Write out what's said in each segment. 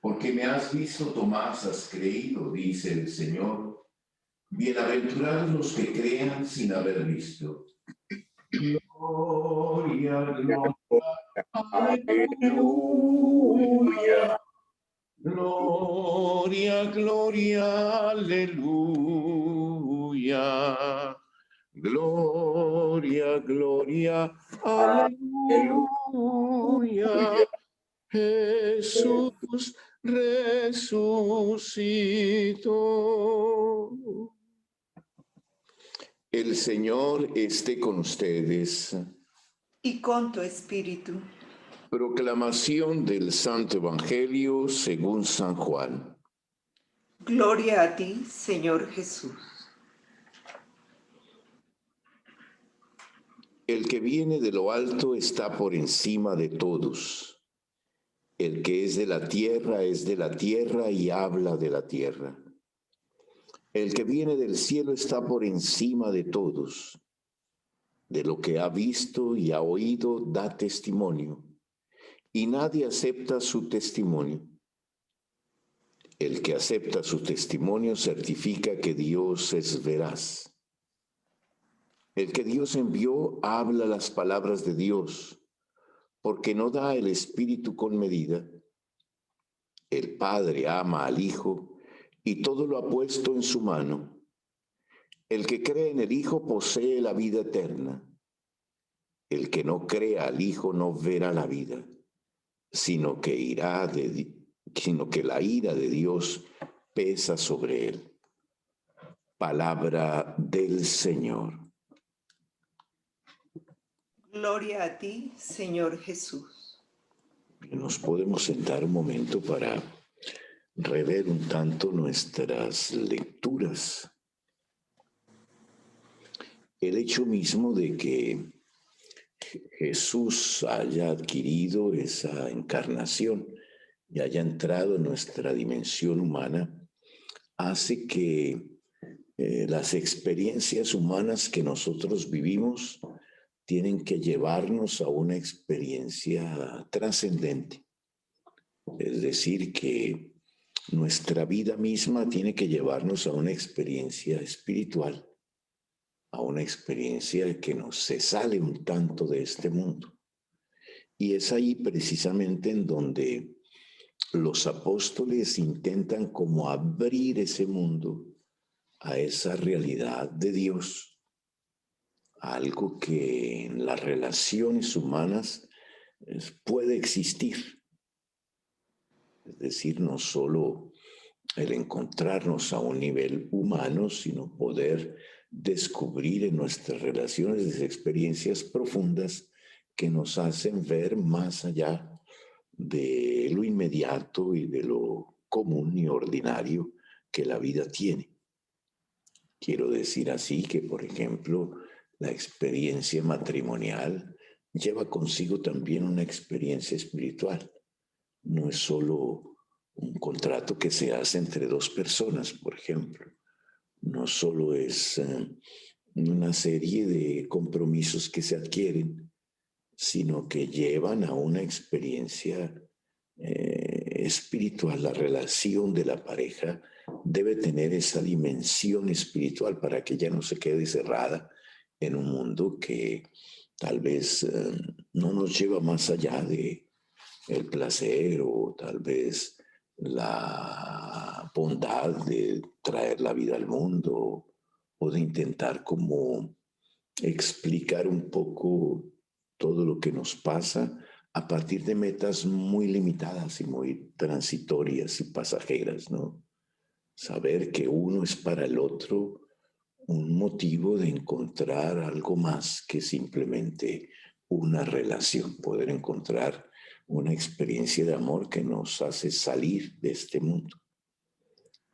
Porque me has visto, Tomás, has creído, dice el Señor. Bienaventurados los que crean sin haber visto. Gloria, gloria, aleluya. Gloria, gloria, aleluya. Gloria, gloria, aleluya. Jesús resucitó. El Señor esté con ustedes. Y con tu espíritu. Proclamación del Santo Evangelio según San Juan. Gloria a ti, Señor Jesús. El que viene de lo alto está por encima de todos. El que es de la tierra es de la tierra y habla de la tierra. El que viene del cielo está por encima de todos. De lo que ha visto y ha oído da testimonio, y nadie acepta su testimonio. El que acepta su testimonio certifica que Dios es veraz. El que Dios envió habla las palabras de Dios, porque no da el Espíritu con medida. El Padre ama al Hijo y todo lo ha puesto en su mano. El que cree en el Hijo posee la vida eterna. El que no crea al Hijo no verá la vida, sino que la ira de Dios pesa sobre él. Palabra del Señor. Gloria a ti, Señor Jesús. Nos podemos sentar un momento para rever un tanto nuestras lecturas. El hecho mismo de que Jesús haya adquirido esa encarnación y haya entrado en nuestra dimensión humana hace que las experiencias humanas que nosotros vivimos tienen que llevarnos a una experiencia trascendente. Es decir, que nuestra vida misma tiene que llevarnos a una experiencia espiritual, a una experiencia que se sale un tanto de este mundo. Y es ahí precisamente en donde los apóstoles intentan como abrir ese mundo a esa realidad de Dios, algo que en las relaciones humanas puede existir. Es decir, no solo el encontrarnos a un nivel humano, sino poder descubrir en nuestras relaciones esas experiencias profundas que nos hacen ver más allá de lo inmediato y de lo común y ordinario que la vida tiene. Quiero decir así que, por ejemplo, la experiencia matrimonial lleva consigo también una experiencia espiritual. No es solo un contrato que se hace entre dos personas, por ejemplo. No solo es una serie de compromisos que se adquieren, sino que llevan a una experiencia espiritual. La relación de la pareja debe tener esa dimensión espiritual para que ella no se quede cerrada en un mundo que tal vez no nos lleva más allá de el placer o tal vez la bondad de traer la vida al mundo o de intentar como explicar un poco todo lo que nos pasa a partir de metas muy limitadas y muy transitorias y pasajeras, ¿no? Saber que uno es para el otro un motivo de encontrar algo más que simplemente una relación, poder encontrar una experiencia de amor que nos hace salir de este mundo.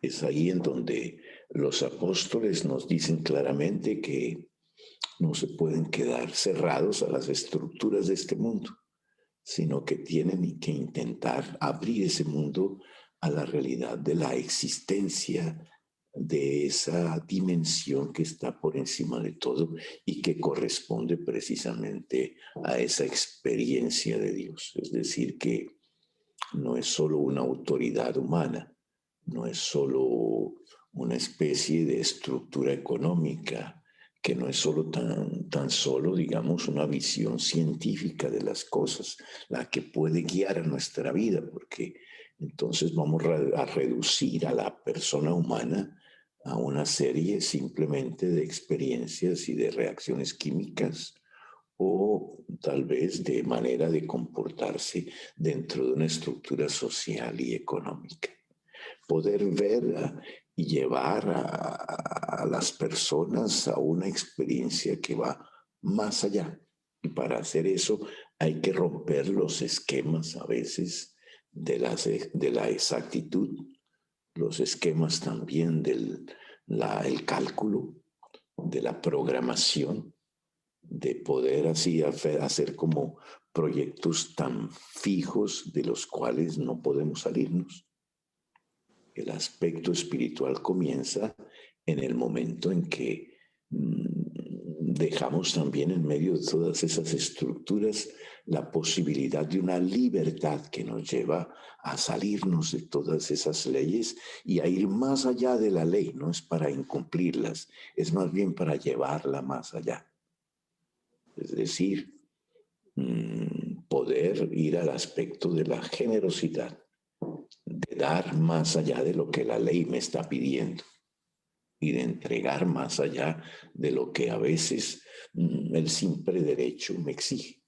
Es ahí en donde los apóstoles nos dicen claramente que no se pueden quedar cerrados a las estructuras de este mundo, sino que tienen que intentar abrir ese mundo a la realidad de la existencia de esa dimensión que está por encima de todo y que corresponde precisamente a esa experiencia de Dios. Es decir, que no es solo una autoridad humana, no es solo una especie de estructura económica, que no es solo tan solo, digamos, una visión científica de las cosas, la que puede guiar a nuestra vida, porque entonces vamos a reducir a la persona humana a una serie simplemente de experiencias y de reacciones químicas o tal vez de manera de comportarse dentro de una estructura social y económica. Poder ver y llevar a las personas a una experiencia que va más allá. Y para hacer eso hay que romper los esquemas a veces de la exactitud, los esquemas también del el cálculo, de la programación, de poder así hacer como proyectos tan fijos de los cuales no podemos salirnos. El aspecto espiritual comienza en el momento en que dejamos también en medio de todas esas estructuras la posibilidad de una libertad que nos lleva a salirnos de todas esas leyes y a ir más allá de la ley. No es para incumplirlas, es más bien para llevarla más allá. Es decir, poder ir al aspecto de la generosidad, de dar más allá de lo que la ley me está pidiendo y de entregar más allá de lo que a veces el simple derecho me exige.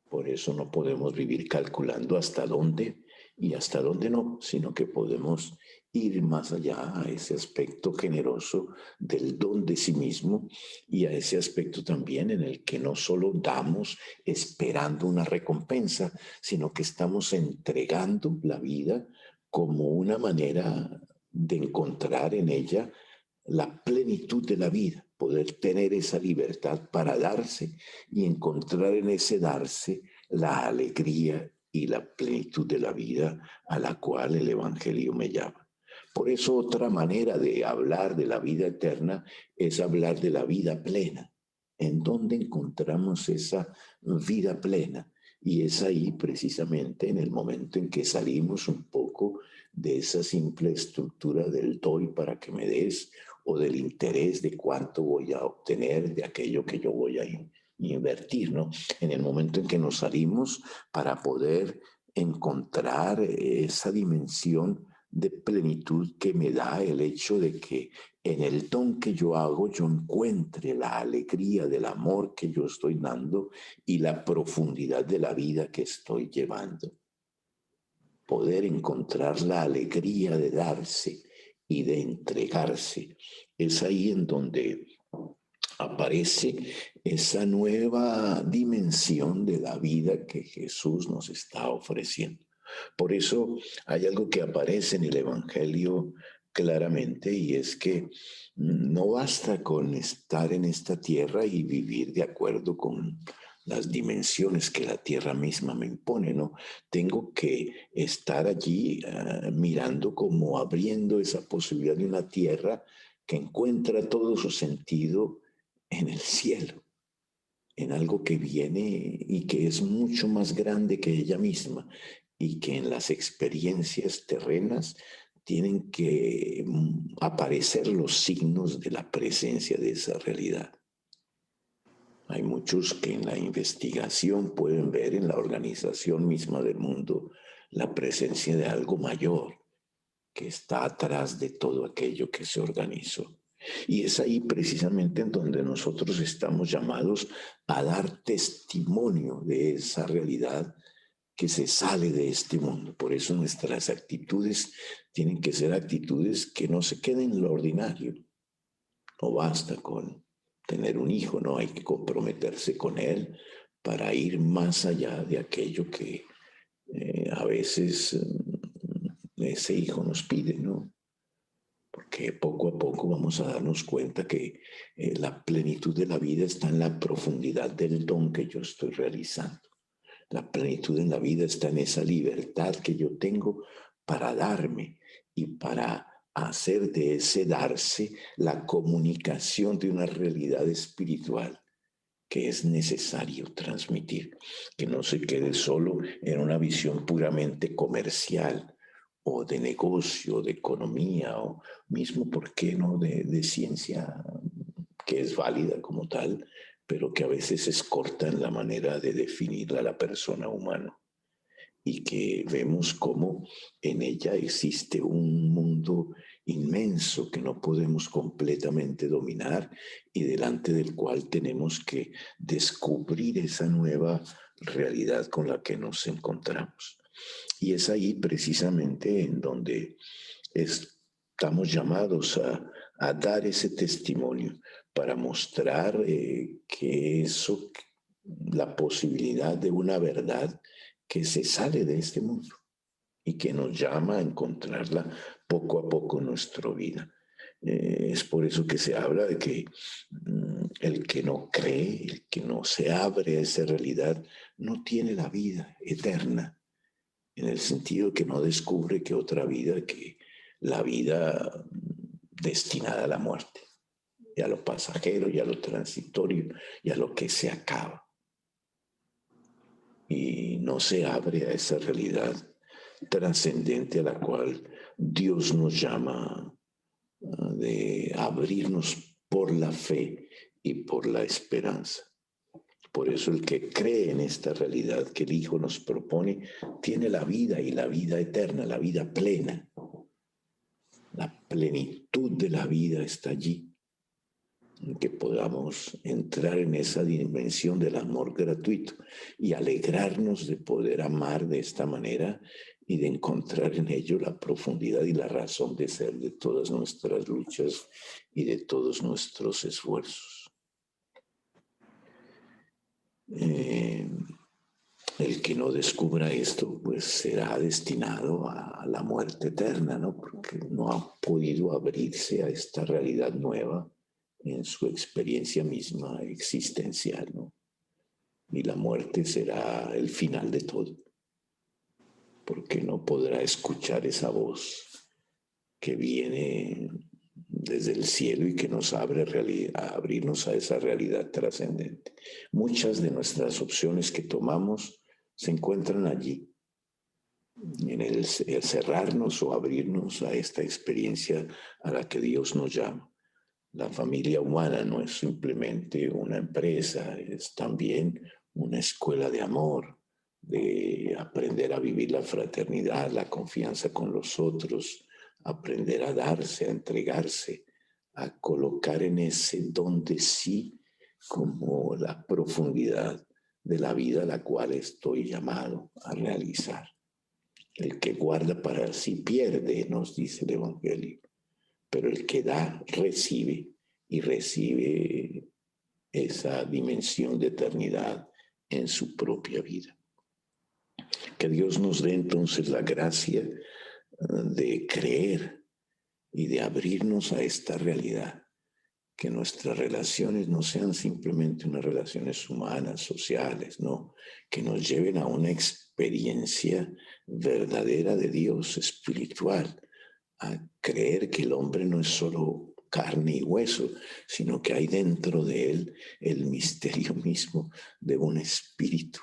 Por eso no podemos vivir calculando hasta dónde y hasta dónde no, sino que podemos ir más allá a ese aspecto generoso del don de sí mismo y a ese aspecto también en el que no solo damos esperando una recompensa, sino que estamos entregando la vida como una manera de encontrar en ella la plenitud de la vida, poder tener esa libertad para darse y encontrar en ese darse la alegría y la plenitud de la vida a la cual el Evangelio me llama. Por eso otra manera de hablar de la vida eterna es hablar de la vida plena. ¿En dónde encontramos esa vida plena? Y es ahí precisamente en el momento en que salimos un poco de esa simple estructura del doy para que me des o del interés de cuánto voy a obtener de aquello que yo voy a invertir, ¿no? En el momento en que nos salimos para poder encontrar esa dimensión de plenitud que me da el hecho de que en el don que yo hago yo encuentre la alegría del amor que yo estoy dando y la profundidad de la vida que estoy llevando. Poder encontrar la alegría de darse y de entregarse. Es ahí en donde aparece esa nueva dimensión de la vida que Jesús nos está ofreciendo. Por eso hay algo que aparece en el Evangelio claramente y es que no basta con estar en esta tierra y vivir de acuerdo con las dimensiones que la tierra misma me impone, ¿no? Tengo que estar allí mirando como abriendo esa posibilidad de una tierra que encuentra todo su sentido en el cielo, en algo que viene y que es mucho más grande que ella misma y que en las experiencias terrenas tienen que aparecer los signos de la presencia de esa realidad. Hay muchos que en la investigación pueden ver en la organización misma del mundo la presencia de algo mayor que está atrás de todo aquello que se organizó. Y es ahí precisamente en donde nosotros estamos llamados a dar testimonio de esa realidad que se sale de este mundo. Por eso nuestras actitudes tienen que ser actitudes que no se queden en lo ordinario. No basta con tener un hijo, no hay que comprometerse con él para ir más allá de aquello que a veces ese hijo nos pide, ¿no? Porque poco a poco vamos a darnos cuenta que la plenitud de la vida está en la profundidad del don que yo estoy realizando. La plenitud en la vida está en esa libertad que yo tengo para darme y para hacer de ese darse la comunicación de una realidad espiritual que es necesario transmitir, que no se quede solo en una visión puramente comercial o de negocio, de economía, o mismo, ¿por qué no?, de ciencia, que es válida como tal, pero que a veces es corta en la manera de definir a la persona humana, y que vemos cómo en ella existe un mundo inmenso que no podemos completamente dominar y delante del cual tenemos que descubrir esa nueva realidad con la que nos encontramos. Y es ahí precisamente en donde estamos llamados a dar ese testimonio para mostrar que eso, la posibilidad de una verdad que se sale de este mundo y que nos llama a encontrarla poco a poco en nuestra vida. Es por eso que se habla de que el que no cree, el que no se abre a esa realidad, no tiene la vida eterna, en el sentido que no descubre que otra vida, que la vida destinada a la muerte, y a lo pasajero, y a lo transitorio, y a lo que se acaba. Y no se abre a esa realidad trascendente a la cual Dios nos llama de abrirnos por la fe y por la esperanza. Por eso el que cree en esta realidad que el Hijo nos propone, tiene la vida, y la vida eterna, la vida plena. La plenitud de la vida está allí, en que podamos entrar en esa dimensión del amor gratuito y alegrarnos de poder amar de esta manera y de encontrar en ello la profundidad y la razón de ser de todas nuestras luchas y de todos nuestros esfuerzos. El que no descubra esto, pues será destinado a la muerte eterna, ¿no? Porque no ha podido abrirse a esta realidad nueva en su experiencia misma existencial, ¿no? Y la muerte será el final de todo, porque no podrá escuchar esa voz que viene desde el cielo y que nos abre a abrirnos a esa realidad trascendente. Muchas de nuestras opciones que tomamos se encuentran allí, en el cerrarnos o abrirnos a esta experiencia a la que Dios nos llama. La familia humana no es simplemente una empresa, es también una escuela de amor, de aprender a vivir la fraternidad, la confianza con los otros, aprender a darse, a entregarse, a colocar en ese don de sí como la profundidad de la vida a la cual estoy llamado a realizar. El que guarda para sí pierde, nos dice el Evangelio, pero el que da recibe, y recibe esa dimensión de eternidad en su propia vida. Que Dios nos dé entonces la gracia de creer y de abrirnos a esta realidad, que nuestras relaciones no sean simplemente unas relaciones humanas, sociales, no, que nos lleven a una experiencia verdadera de Dios, espiritual, a creer que el hombre no es solo carne y hueso, sino que hay dentro de él el misterio mismo de un espíritu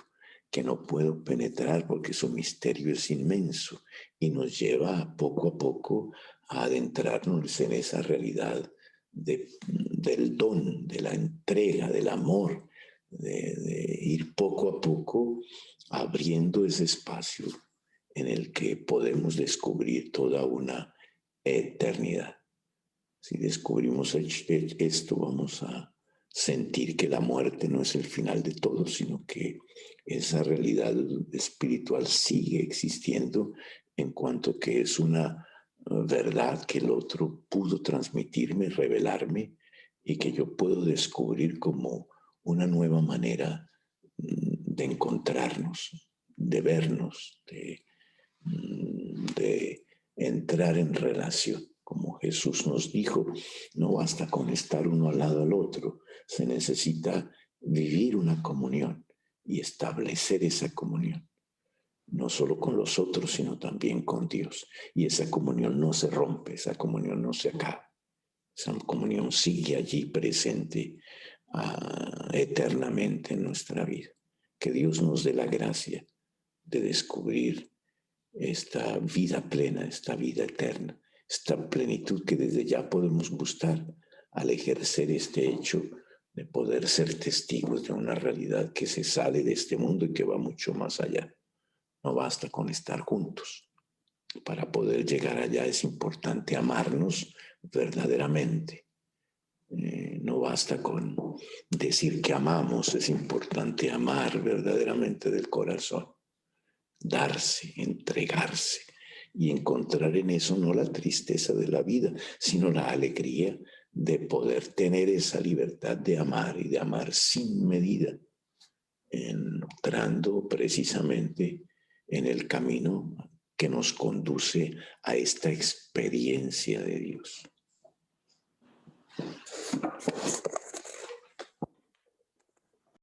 que no puedo penetrar porque su misterio es inmenso y nos lleva poco a poco a adentrarnos en esa realidad del don, de la entrega, del amor, de ir poco a poco abriendo ese espacio en el que podemos descubrir toda una eternidad. Si descubrimos esto, vamos a sentir que la muerte no es el final de todo, sino que esa realidad espiritual sigue existiendo, en cuanto que es una verdad que el otro pudo transmitirme, revelarme, y que yo puedo descubrir como una nueva manera de encontrarnos, de vernos, de entrar en relación. Como Jesús nos dijo, no basta con estar uno al lado del otro, se necesita vivir una comunión y establecer esa comunión, no solo con los otros, sino también con Dios. Y esa comunión no se rompe, esa comunión no se acaba, esa comunión sigue allí presente eternamente en nuestra vida. Que Dios nos dé la gracia de descubrir esta vida plena, esta vida eterna, esta plenitud que desde ya podemos buscar al ejercer este hecho de poder ser testigos de una realidad que se sale de este mundo y que va mucho más allá. No basta con estar juntos. Para poder llegar allá es importante amarnos verdaderamente. No basta con decir que amamos, es importante amar verdaderamente del corazón, darse, entregarse y encontrar en eso no la tristeza de la vida, sino la alegría de poder tener esa libertad de amar y de amar sin medida, entrando precisamente en el camino que nos conduce a esta experiencia de Dios.